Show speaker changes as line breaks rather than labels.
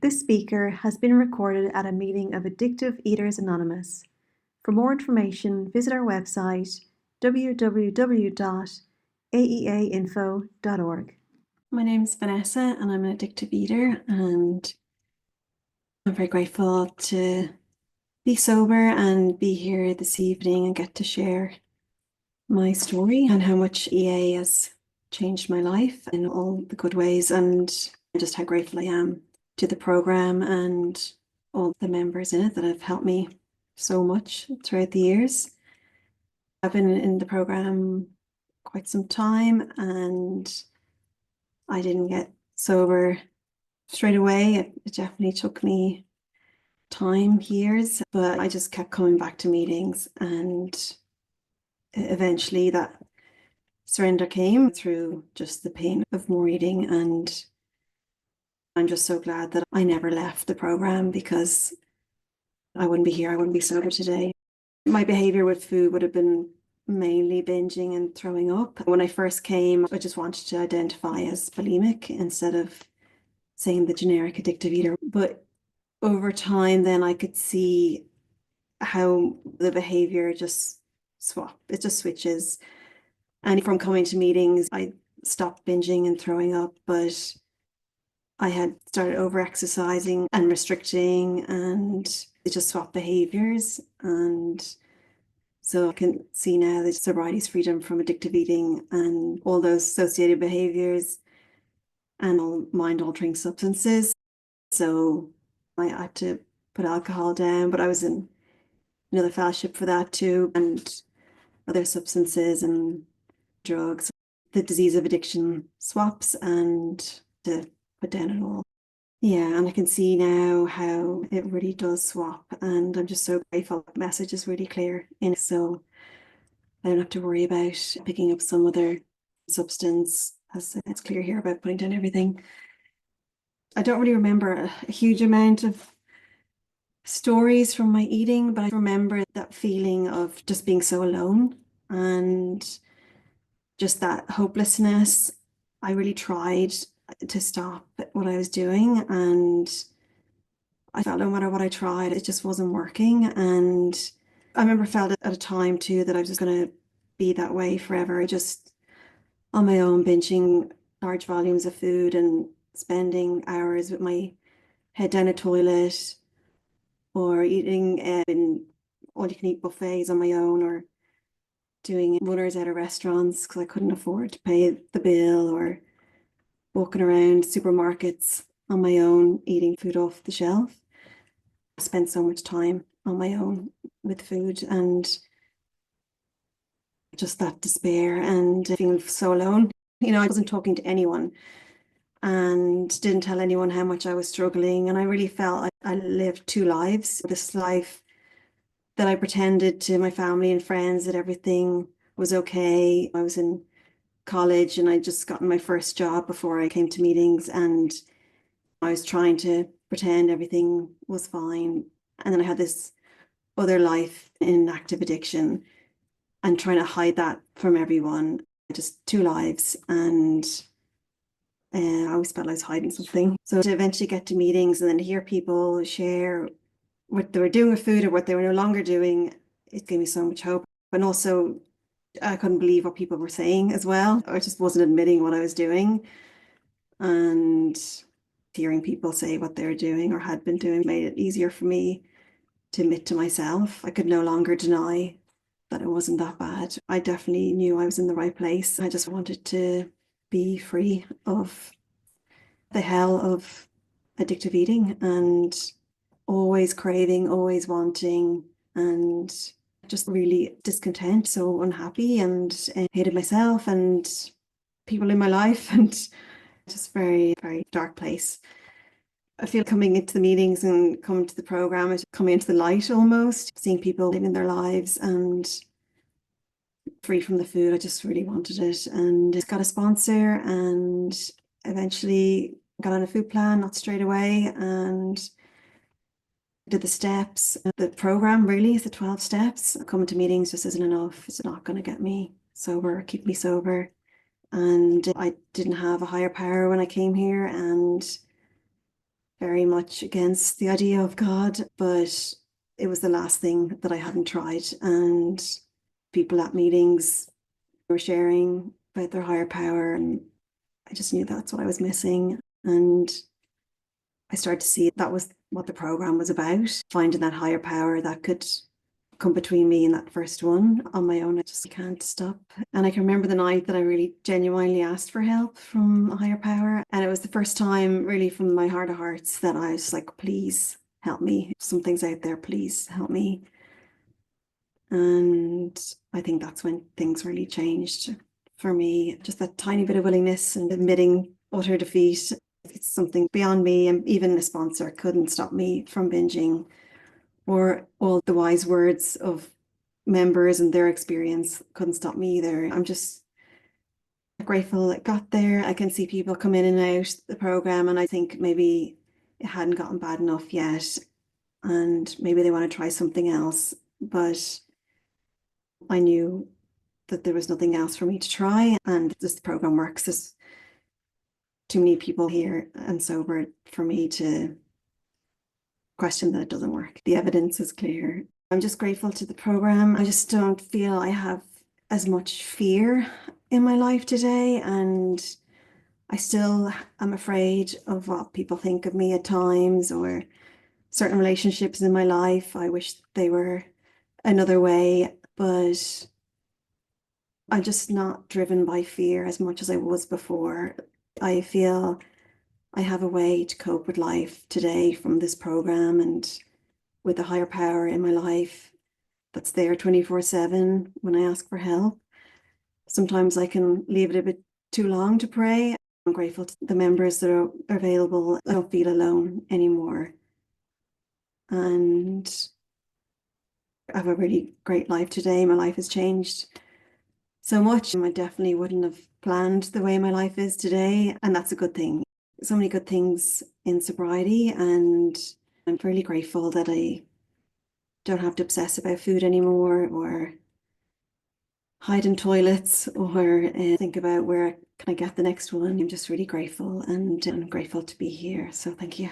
This speaker has been recorded at a meeting of Addictive Eaters Anonymous. For more information, visit our website www.aeainfo.org. My name is Vanessa and I'm an addictive eater, and I'm very grateful to be sober and be here this evening and get to share my story and how much EA has changed my life in all the good ways, and just how grateful I am to the program and all the members in it that have helped me so much throughout the years. I've been in the program quite some time and I didn't get sober straight away. It definitely took me time, years, but I just kept coming back to meetings, and eventually that surrender came through just the pain of more eating. And I'm just so glad that I never left the program, because I wouldn't be here. I wouldn't be sober today. My behavior with food would have been mainly binging and throwing up. When I first came, I just wanted to identify as bulimic instead of saying the generic addictive eater. But over time, then I could see how the behavior just it just switches. And from coming to meetings, I stopped binging and throwing up, but I had started over exercising and restricting, and it just swapped behaviors. And so I can see now that sobriety's freedom from addictive eating and all those associated behaviors and all mind-altering substances. So I had to put alcohol down, but I was in another fellowship for that too, and other substances and drugs. The disease of addiction swaps, and to put down it all. Yeah, and I can see now how it really does swap, and I'm just so grateful. The message is really clear in it, so I don't have to worry about picking up some other substance, as it's clear here about putting down everything. I don't really remember a huge amount of stories from my eating, but I remember that feeling of just being so alone and just that hopelessness. I really tried to stop what I was doing, and I felt no matter what I tried, it just wasn't working. And I remember felt at a time too that I was just going to be that way forever, just on my own, binging large volumes of food and spending hours with my head down a toilet, or eating in all-you-can-eat buffets on my own, or doing runners out of restaurants because I couldn't afford to pay the bill, or walking around supermarkets on my own, eating food off the shelf. I spent so much time on my own with food, and just that despair and feeling so alone. I wasn't talking to anyone and didn't tell anyone how much I was struggling. And I really felt I lived two lives. This life that I pretended to my family and friends that everything was okay. I was in college and I just gotten my first job before I came to meetings, and I was trying to pretend everything was fine. And then I had this other life in active addiction and trying to hide that from everyone. Just two lives, and I always felt I was hiding something. So to eventually get to meetings and then hear people share what they were doing with food or what they were no longer doing, it gave me so much hope. And also, I couldn't believe what people were saying as well. I just wasn't admitting what I was doing. And hearing people say what they were doing or had been doing made it easier for me to admit to myself. I could no longer deny that it wasn't that bad. I definitely knew I was in the right place. I just wanted to be free of the hell of addictive eating and always craving, always wanting, and just really discontent, so unhappy, and hated myself and people in my life, and just very, very dark place. I feel coming into the meetings and coming to the program, it's coming into the light almost, seeing people living their lives and free from the food. I just really wanted it, and just got a sponsor and eventually got on a food plan, not straight away, and did the steps. The program really is the 12 steps. Coming to meetings just isn't enough. It's not going to get me sober, keep me sober. And I didn't have a higher power when I came here, and very much against the idea of God, but it was the last thing that I hadn't tried. And people at meetings were sharing about their higher power, and I just knew that's what I was missing. And I started to see that was what the program was about, finding that higher power that could come between me and that first one. On my own, I just can't stop. And I can remember the night that I really genuinely asked for help from a higher power. And it was the first time really from my heart of hearts that I was like, please help me. Something's out there, please help me. And I think that's when things really changed for me. Just that tiny bit of willingness and admitting utter defeat. It's something beyond me, and even a sponsor couldn't stop me from binging, or all the wise words of members and their experience couldn't stop me either. I'm just grateful it got there. I can see people come in and out the program, and I think maybe it hadn't gotten bad enough yet, and maybe they want to try something else. But I knew that there was nothing else for me to try, and this program works. There's too many people here and sober for me to question that it doesn't work. The evidence is clear. I'm just grateful to the program. I just don't feel I have as much fear in my life today, and I still am afraid of what people think of me at times, or certain relationships in my life. I wish they were another way, but I'm just not driven by fear as much as I was before. I feel I have a way to cope with life today from this program, and with a higher power in my life that's there 24/7 when I ask for help. Sometimes I can leave it a bit too long to pray. I'm grateful to the members that are available. I don't feel alone anymore. And I have a really great life today. My life has changed so much. I definitely wouldn't have planned the way my life is today, and that's a good thing. So many good things in sobriety, and I'm really grateful that I don't have to obsess about food anymore, or hide in toilets, or think about where can I get the next one. I'm just really grateful, and I'm grateful to be here. So thank you.